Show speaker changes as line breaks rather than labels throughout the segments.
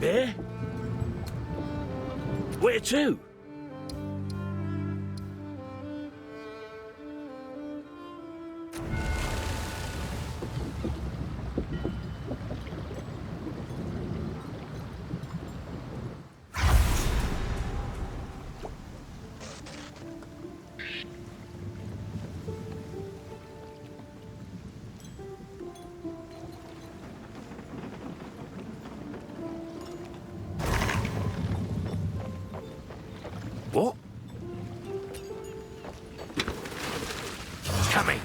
Yeah? Where to? What? It's coming.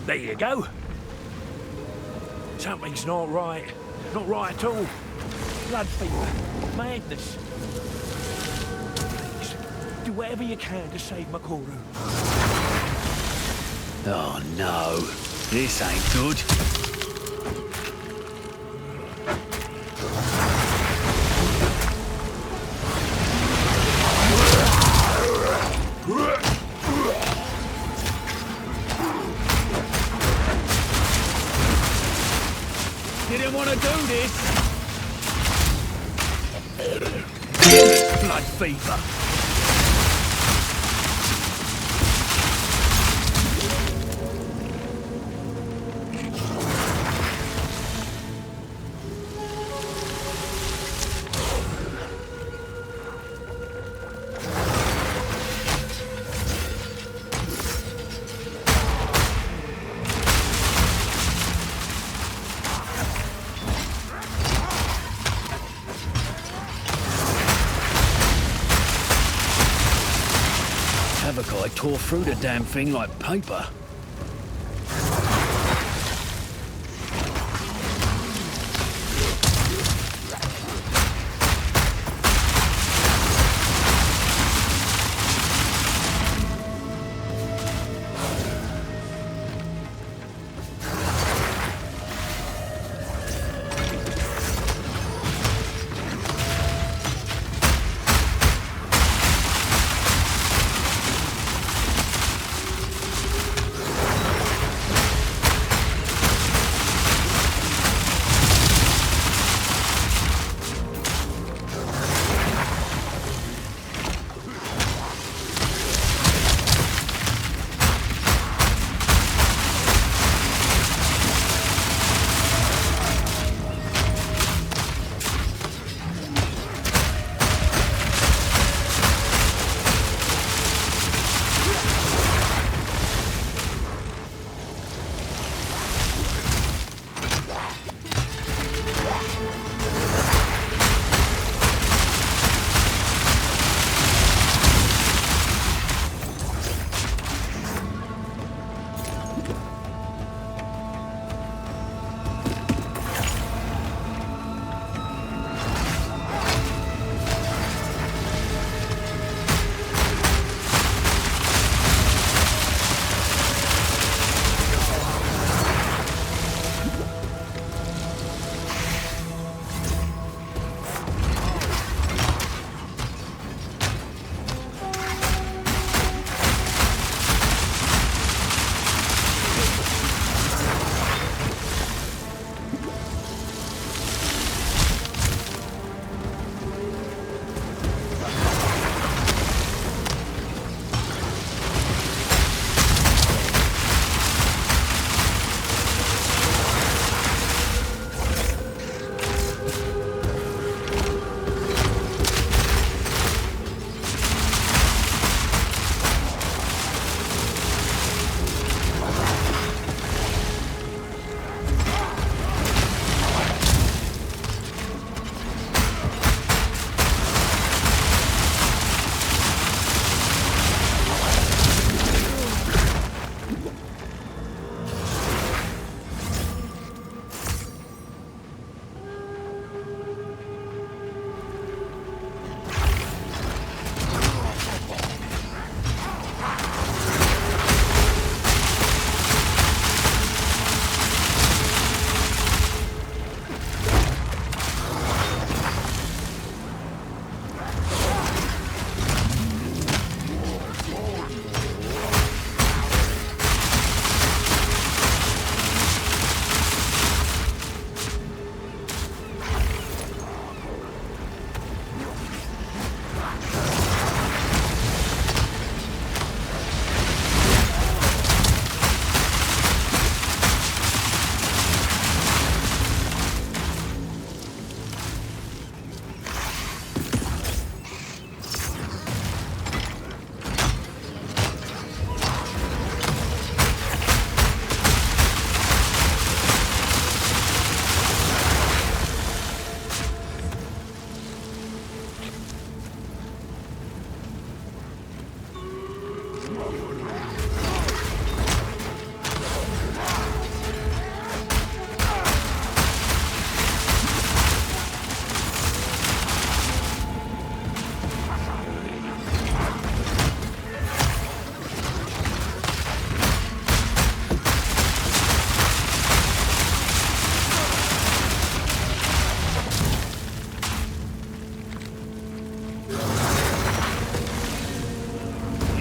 There you go. Something's not right. Not right at all. Blood fever. Madness. Please, do whatever you can to save Maeko.
Oh no, this ain't good. Didn't want to do this. Blood fever. I tore through the damn thing like paper.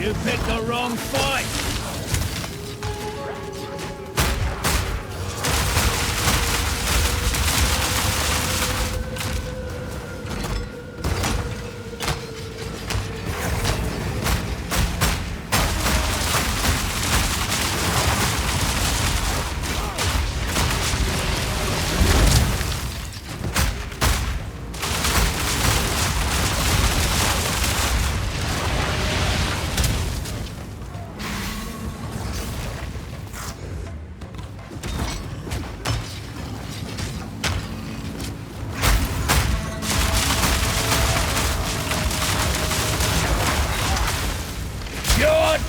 You picked the wrong fight!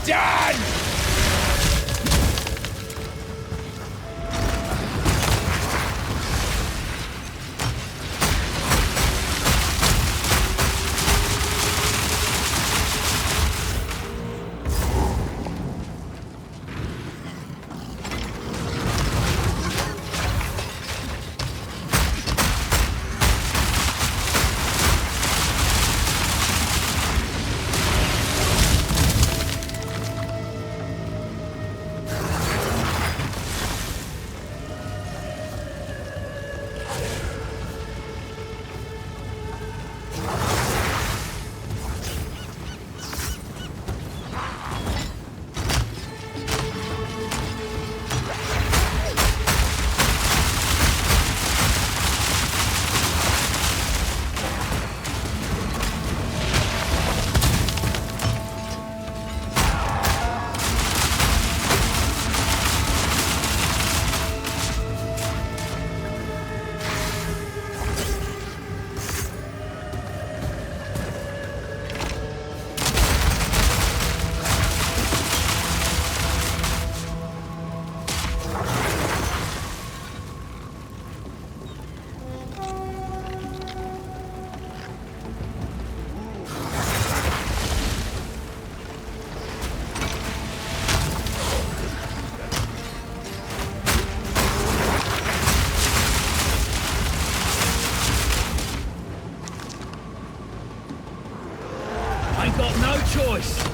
Done!
Ain't got no choice.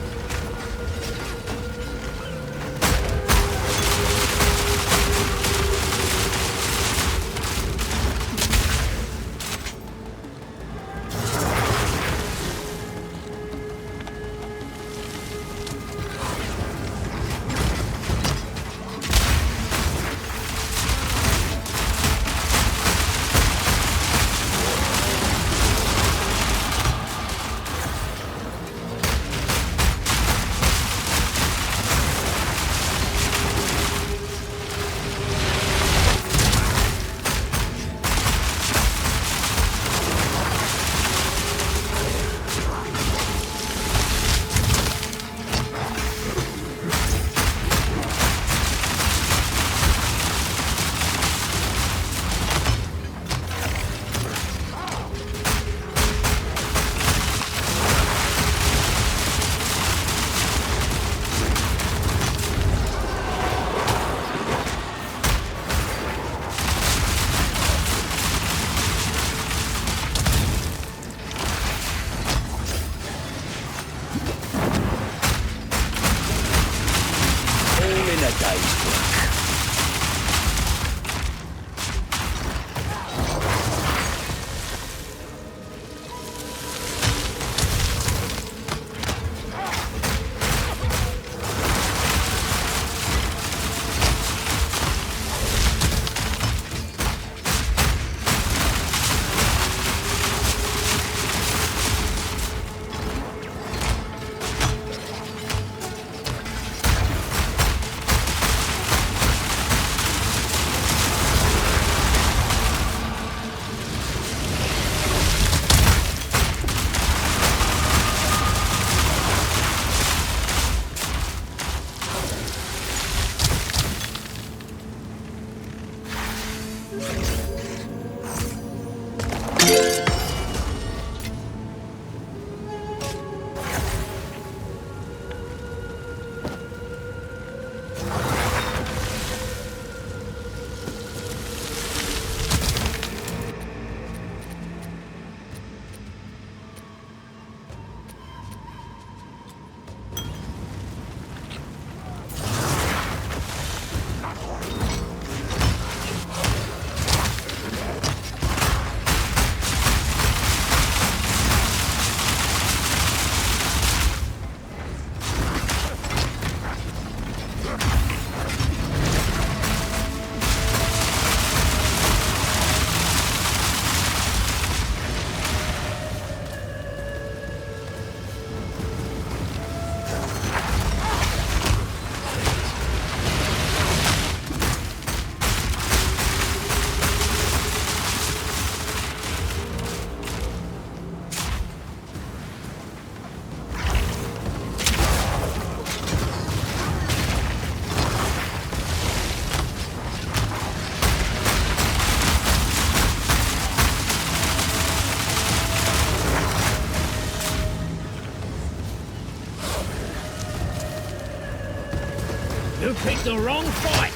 You picked the wrong fight!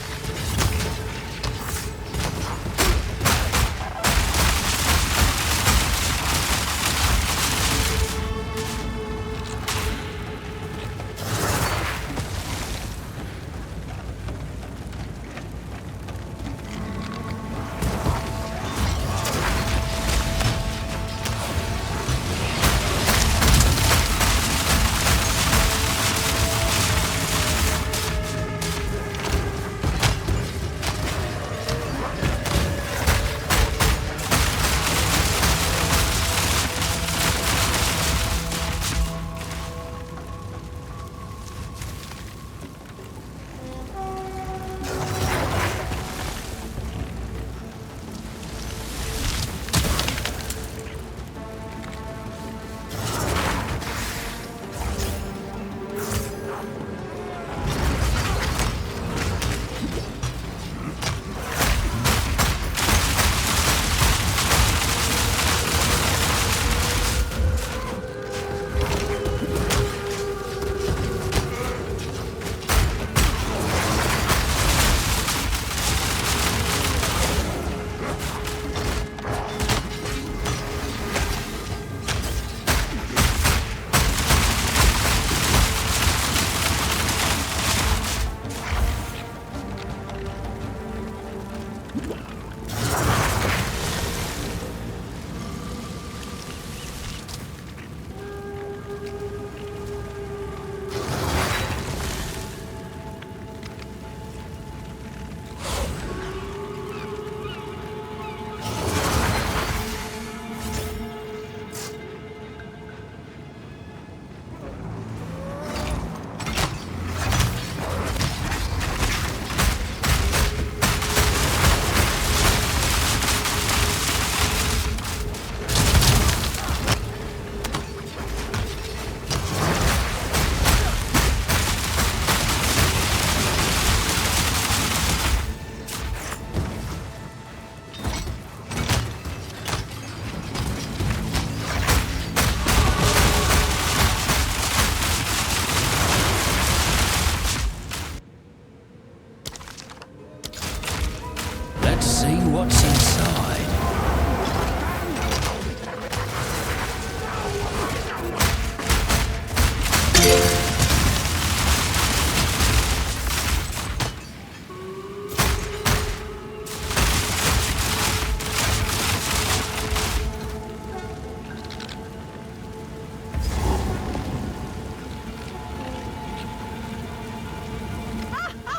What's inside?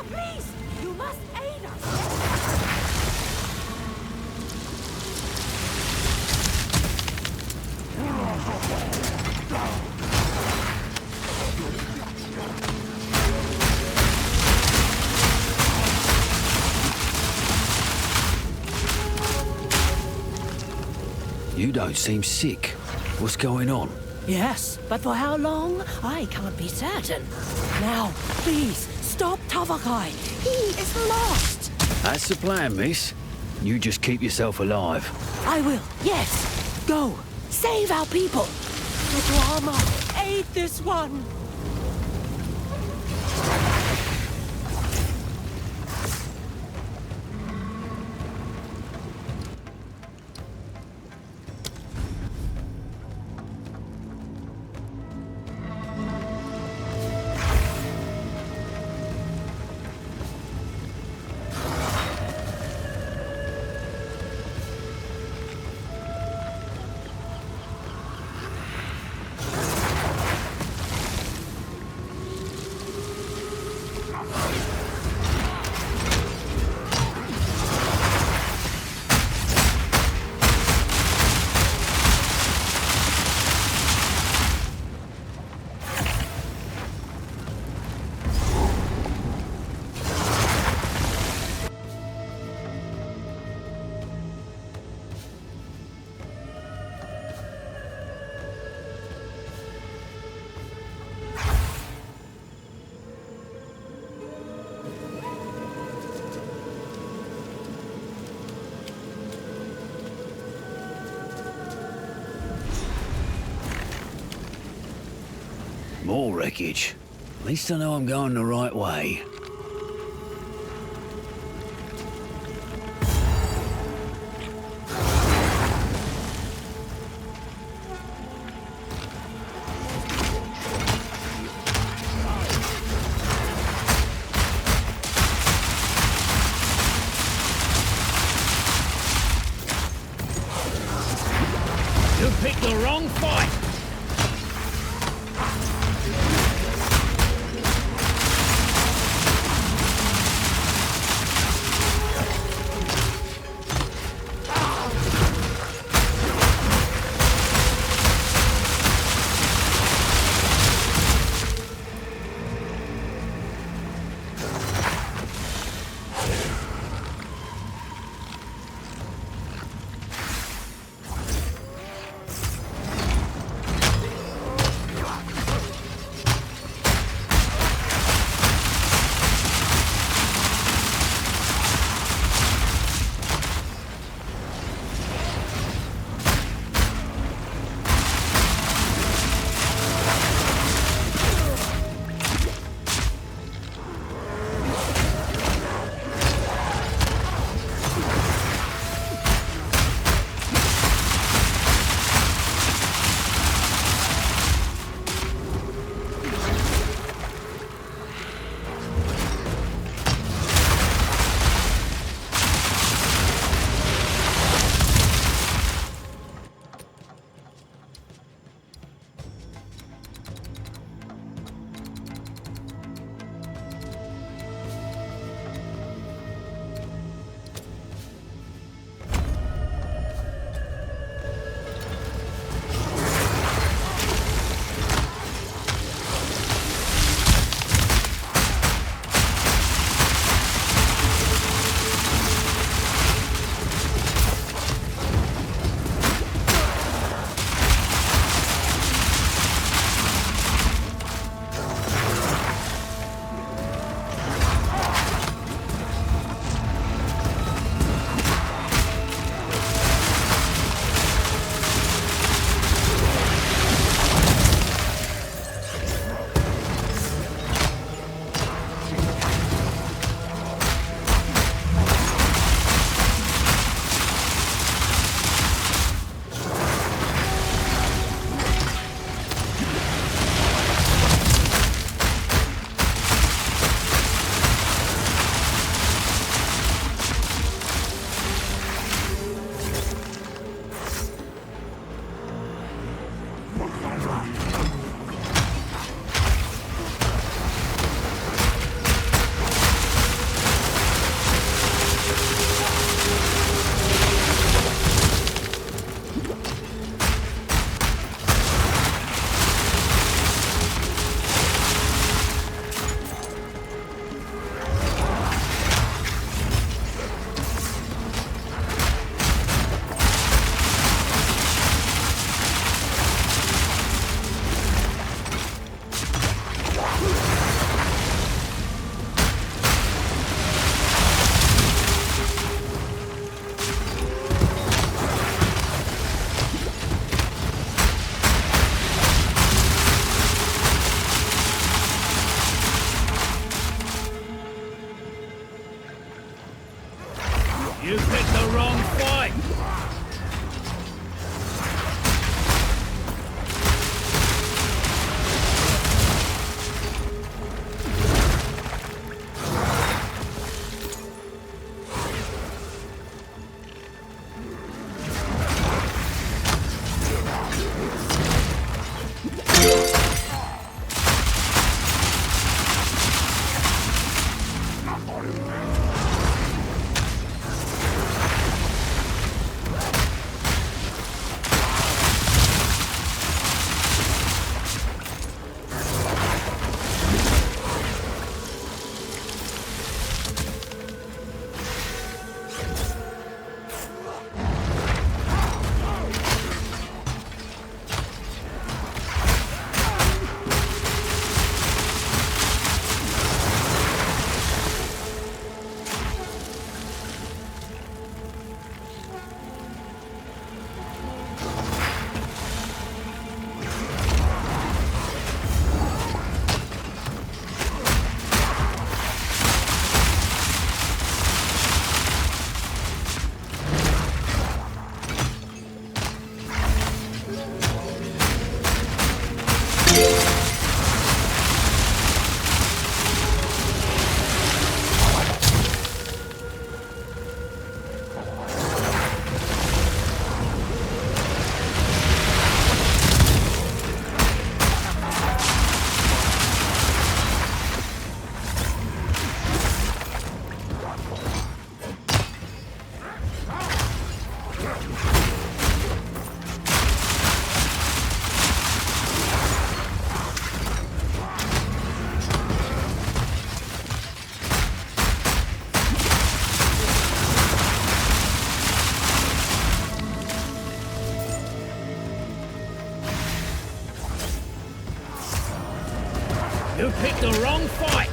Please! You must aid us!
You don't seem sick. What's going on?
Yes, but for how long? I can't be certain. Now, please, stop Tavakai. He is lost.
That's the plan, miss. You just keep yourself alive.
I will, yes. Go. Save our people. Drama, aid this one.
More wreckage. At least I know I'm going the right way.
You picked the wrong fight!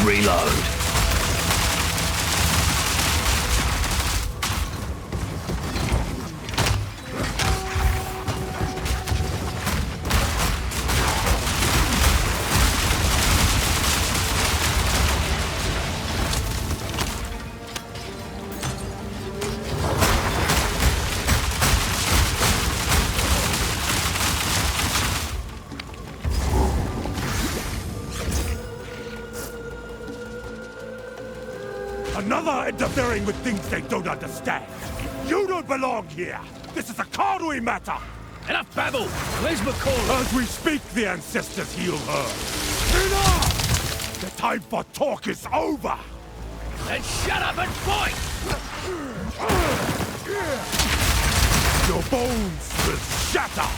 Reload. Another interfering with things they don't understand. You don't belong here. This is a Kardui matter.
Enough babble! Where's McCall?
As we speak, the ancestors heal her. Enough! The time for talk is over.
Then shut up and fight!
Your bones will shatter.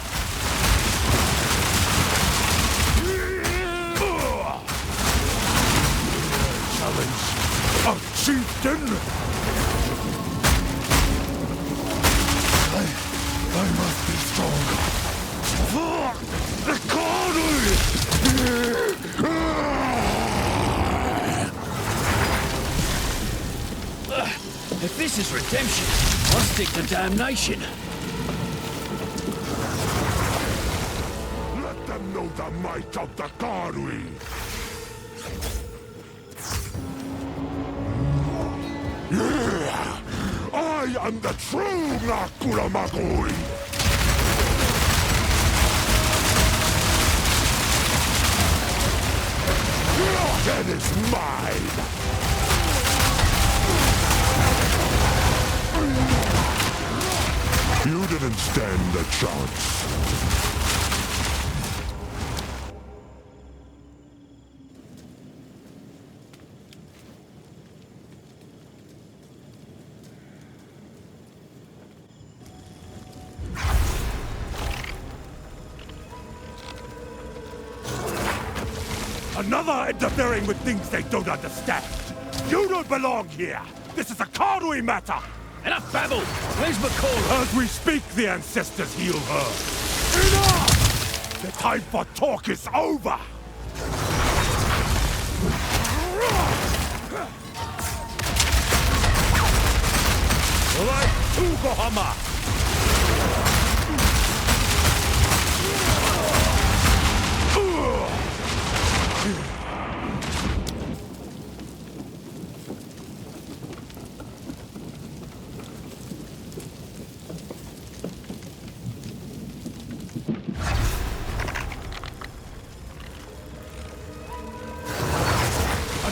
Challenge a chieftain. I must be strong. The Kardui!
If this is redemption, I'll stick to damnation.
Let them know the might of the Kardui! I am the true Nakura Makoi! Your head is mine! You didn't stand a chance. Another interfering with things they don't understand. You don't belong here. This is a Kardui matter.
Enough babble! Where's Maeko?
As we speak, the ancestors heal her. Enough! The time for talk is over! Alright, Tugohama!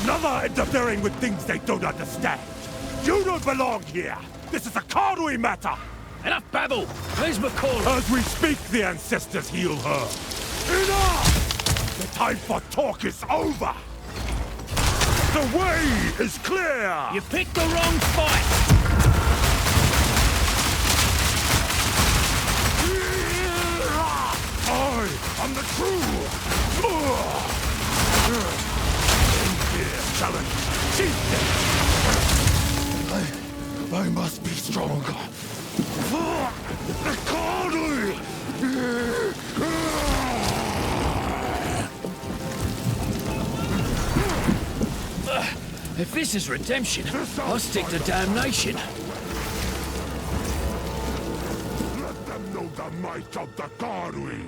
Another interfering with things they don't understand. You don't belong here. This is a Kardui matter.
Enough babble! Where's Maeko?
As we speak, the ancestors heal her. Enough! The time for talk is over. The way is clear.
You picked the wrong fight!
I am the true. Here, challenge. Chieftain. I must be stronger. The Kardui.
If this is redemption, I'll stick to damnation.
Let them know the might of the Kardui.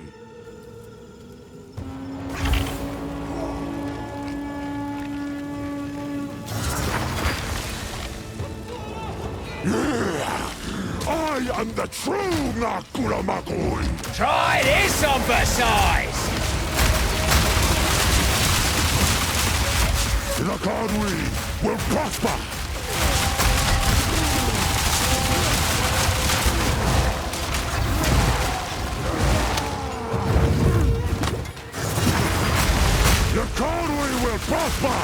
I am the true Nakura Makoi!
Try this on for size!
The Kardui will prosper! The Kardui will prosper!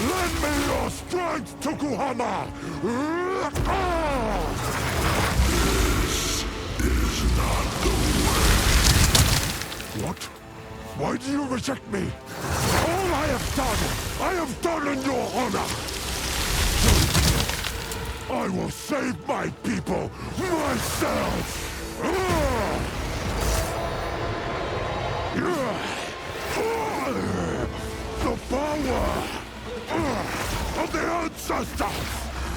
Lend me your strength, Tokuhama! This is not the way. What? Why do you reject me? All I have done in your honor! I will save my people myself! The power of the ancestors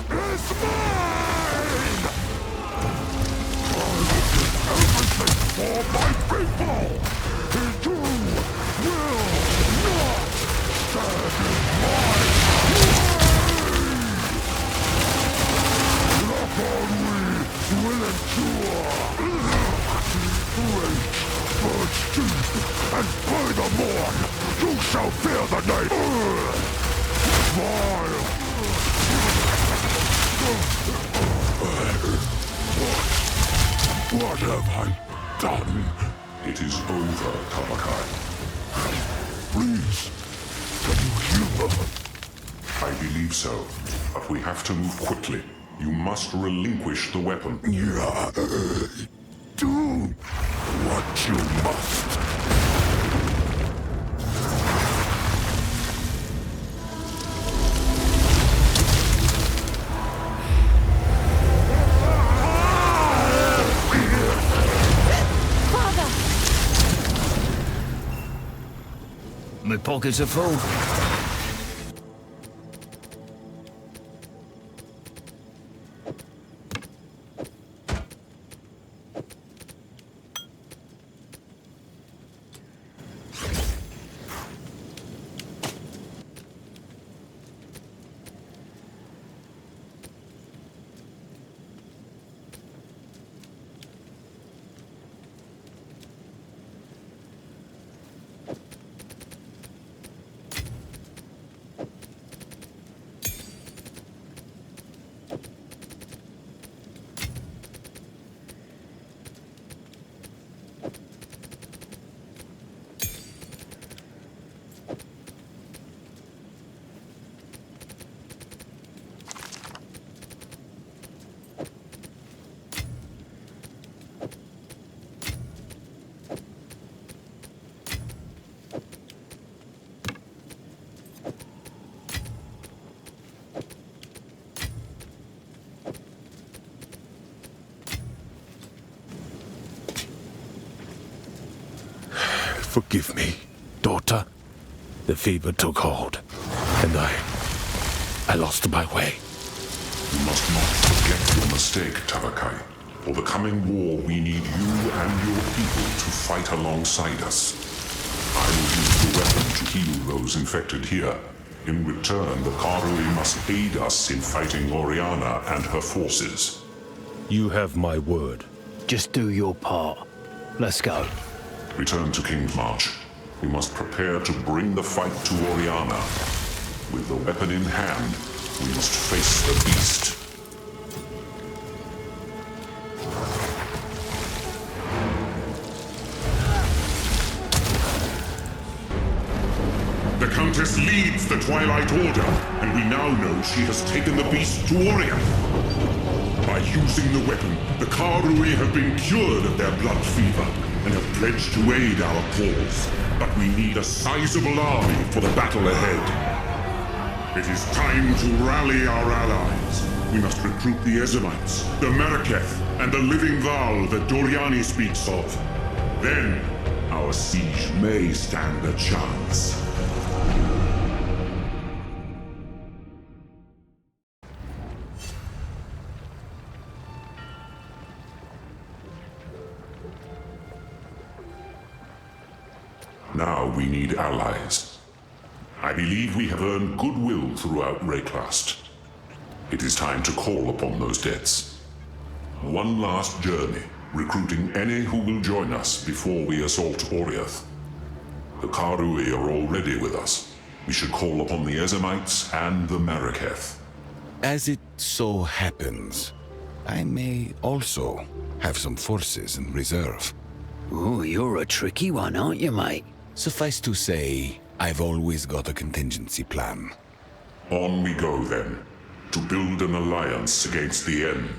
is mine! I will do everything for my people! And you will not stand in my way! The Kardui will endure! Rage burns deep, and by the morn, you shall fear the name! Vile! What have I done?
It is over, Tamakai.
Please, can you heal her?
I believe so, but we have to move quickly. You must relinquish the weapon.
Yeah, do what you must.
My pockets are full.
Forgive me, daughter. The fever took hold, and I lost my way.
You must not forget your mistake, Tavakai. For the coming war, we need you and your people to fight alongside us. I will use the weapon to heal those infected here. In return, the Karui must aid us in fighting Oriana and her forces.
You have my word.
Just do your part. Let's go.
Return to King's March. We must prepare to bring the fight to Oriana. With the weapon in hand, we must face the beast. The Countess leads the Twilight Order, and we now know she has taken the beast to Oriana. By using the weapon, the Karui have been cured of their blood fever and have pledged to aid our cause. But we need a sizable army for the battle ahead. It is time to rally our allies. We must recruit the Ezemites, the Meraketh, and the living Val that Doriani speaks of. Then, our siege may stand a chance. Now we need allies. I believe we have earned goodwill throughout Wraeclast. It is time to call upon those debts. One last journey, recruiting any who will join us before we assault Oriath. The Karui are already with us. We should call upon the Ezemites and the Meraketh.
As it so happens, I may also have some forces in reserve.
Ooh, you're a tricky one, aren't you, mate?
Suffice to say, I've always got a contingency plan.
On we go then, to build an alliance against the end.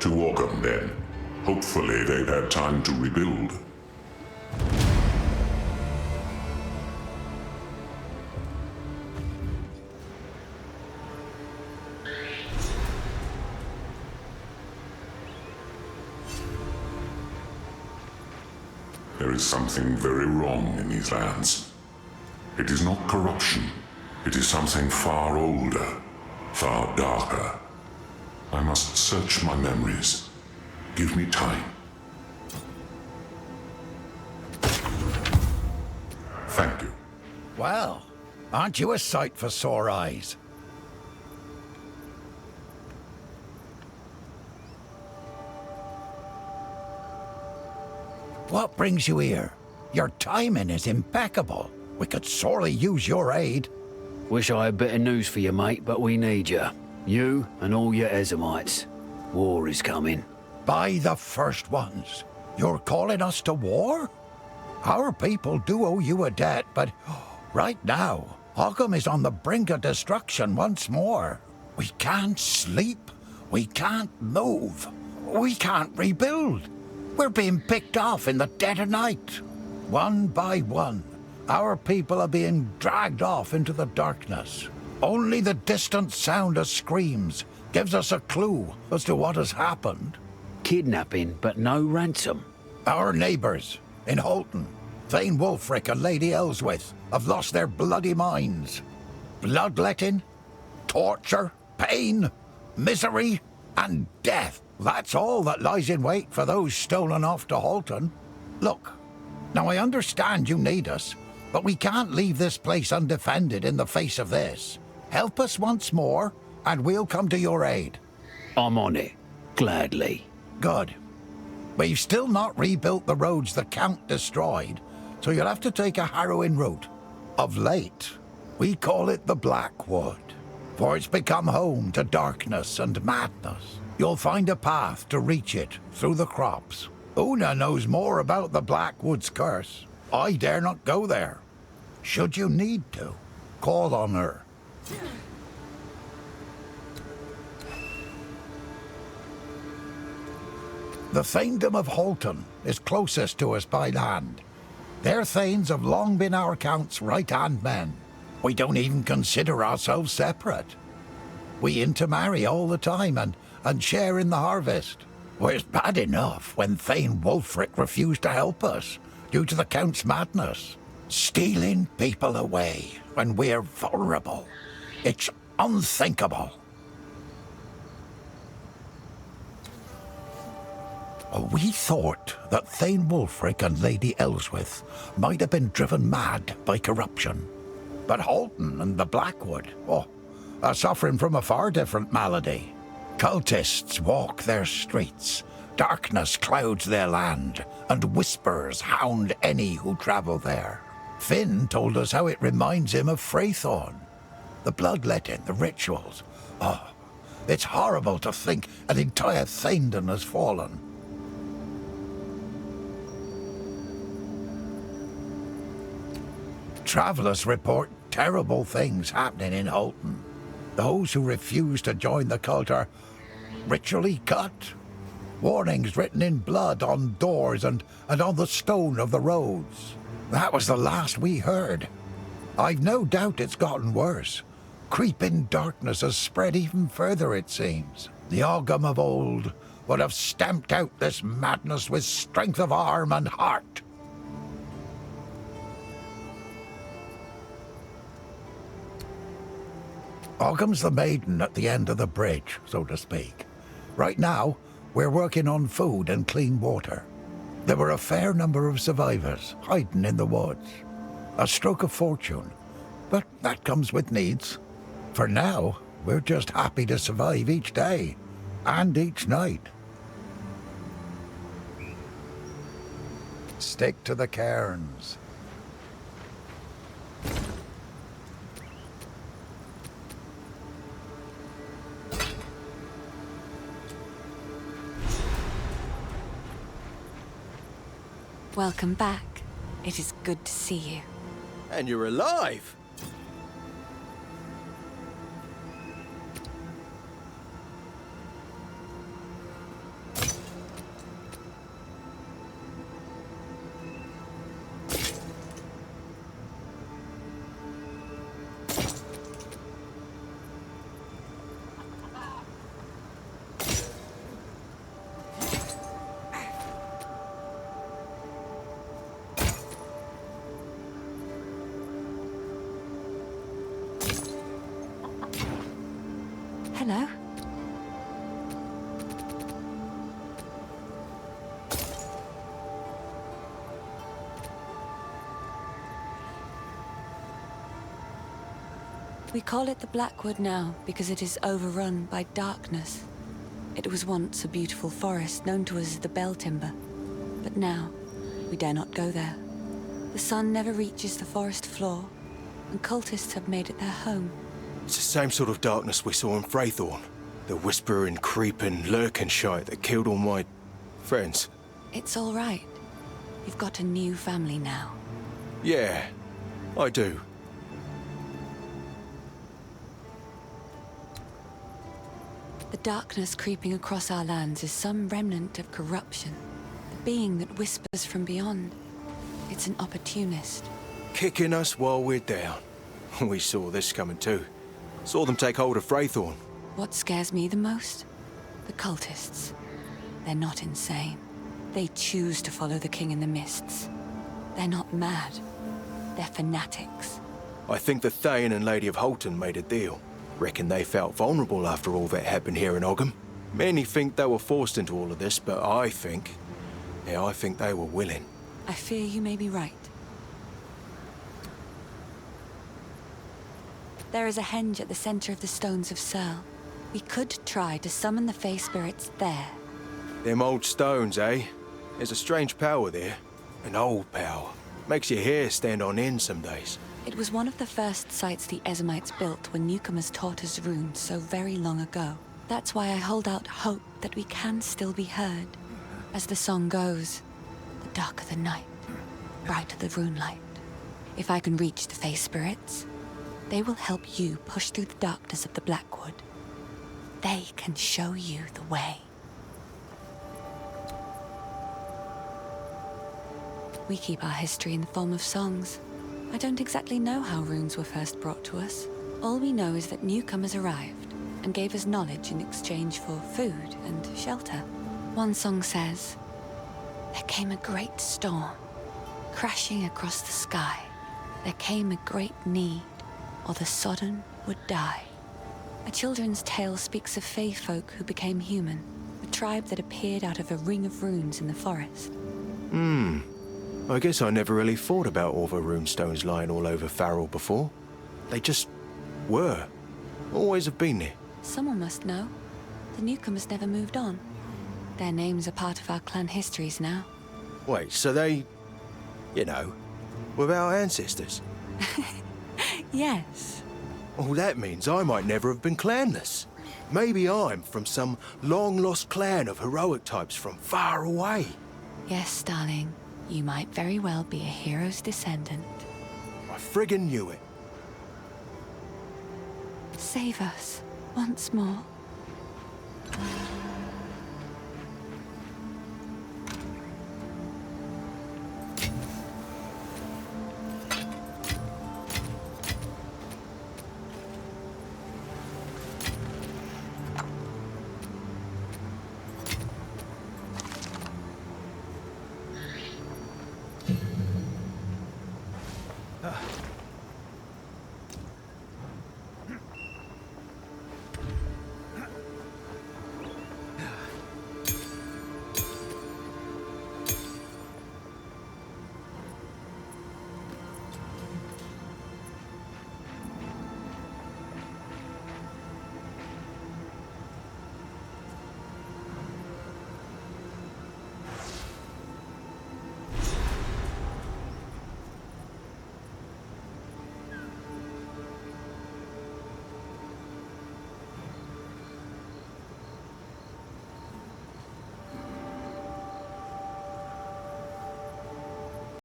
To Orgum, then. Hopefully they've had time to rebuild. There is something very wrong in these lands. It is not corruption. It is something far older, far darker. I must search my memories. Give me time. Thank you.
Well, aren't you a sight for sore eyes? What brings you here? Your timing is impeccable. We could sorely use your aid.
Wish I had better news for you, mate, but we need you. You and all your Ezemites. War is coming.
By the first ones. You're calling us to war? Our people do owe you a debt, but right now, Orgum is on the brink of destruction once more. We can't sleep. We can't move. We can't rebuild. We're being picked off in the dead of night. One by one, our people are being dragged off into the darkness. Only the distant sound of screams gives us a clue as to what has happened.
Kidnapping, but no ransom.
Our neighbours in Holton, Thane Wulfric and Lady Ellsworth, have lost their bloody minds. Bloodletting, torture, pain, misery, and death. That's all that lies in wait for those stolen off to Holton. Look, now I understand you need us, but we can't leave this place undefended in the face of this. Help us once more, and we'll come to your aid.
I'm on it. Gladly.
Good. We've still not rebuilt the roads the Count destroyed, so you'll have to take a harrowing route. Of late, we call it the Blackwood, for it's become home to darkness and madness. You'll find a path to reach it through the crops. Una knows more about the Blackwood's curse. I dare not go there. Should you need to, call on her. The Thaindom of Holton is closest to us by land. Their Thanes have long been our Count's right-hand men. We don't even consider ourselves separate. We intermarry all the time and share in the harvest. It's bad enough when Thane Wulfric refused to help us due to the Count's madness. Stealing people away when we're vulnerable. It's unthinkable. We thought that Thane Wulfric and Lady Elswith might have been driven mad by corruption. But Holton and the Blackwood, are suffering from a far different malady. Cultists walk their streets, darkness clouds their land, and whispers hound any who travel there. Finn told us how it reminds him of Freythorn. The bloodletting, the rituals. It's horrible to think an entire Thaindom has fallen. Travelers report terrible things happening in Holton. Those who refuse to join the cult are ritually cut. Warnings written in blood on doors and on the stone of the roads. That was the last we heard. I've no doubt it's gotten worse. Creeping darkness has spread even further, it seems. The Ogham of old would have stamped out this madness with strength of arm and heart. Ogham's the maiden at the end of the bridge, so to speak. Right now, we're working on food and clean water. There were a fair number of survivors hiding in the woods. A stroke of fortune, but that comes with needs. For now, we're just happy to survive each day, and each night. Stick to the cairns.
Welcome back. It is good to see you.
And you're alive!
Hello? We call it the Blackwood now because it is overrun by darkness. It was once a beautiful forest known to us as the Bell Timber, but now we dare not go there. The sun never reaches the forest floor, and cultists have made it their home.
It's the same sort of darkness we saw in Freythorn. The whispering, creeping, lurking shite that killed all my friends.
It's all right. You've got a new family now.
Yeah, I do.
The darkness creeping across our lands is some remnant of corruption. The being that whispers from beyond. It's an opportunist.
Kicking us while we're down. We saw this coming too. Saw them take hold of Freythorn.
What scares me the most? The cultists. They're not insane. They choose to follow the King in the Mists. They're not mad. They're fanatics.
I think the Thane and Lady of Holton made a deal. Reckon they felt vulnerable after all that happened here in Ogham. Many think they were forced into all of this, but I think they were willing.
I fear you may be right. There is a henge at the center of the Stones of Searle. We could try to summon the Fae spirits there.
Them old stones, eh? There's a strange power there. An old power. Makes your hair stand on end some days.
It was one of the first sites the Ezamites built when newcomers taught us runes so very long ago. That's why I hold out hope that we can still be heard. As the song goes, the darker the night, brighter the rune light. If I can reach the Fae spirits, they will help you push through the darkness of the Blackwood. They can show you the way. We keep our history in the form of songs. I don't exactly know how runes were first brought to us. All we know is that newcomers arrived and gave us knowledge in exchange for food and shelter. One song says, "There came a great storm, crashing across the sky. There came a great need, or the sodden would die." A children's tale speaks of fae folk who became human, a tribe that appeared out of a ring of runes in the forest.
I guess I never really thought about all the runestones lying all over Farrell before. They just were. Always have been there.
Someone must know. The newcomers never moved on. Their names are part of our clan histories now.
Wait, so they, were our ancestors?
Yes.
Oh, that means I might never have been clanless. Maybe I'm from some long-lost clan of heroic types from far away.
Yes, darling. You might very well be a hero's descendant.
I friggin' knew it.
Save us once more.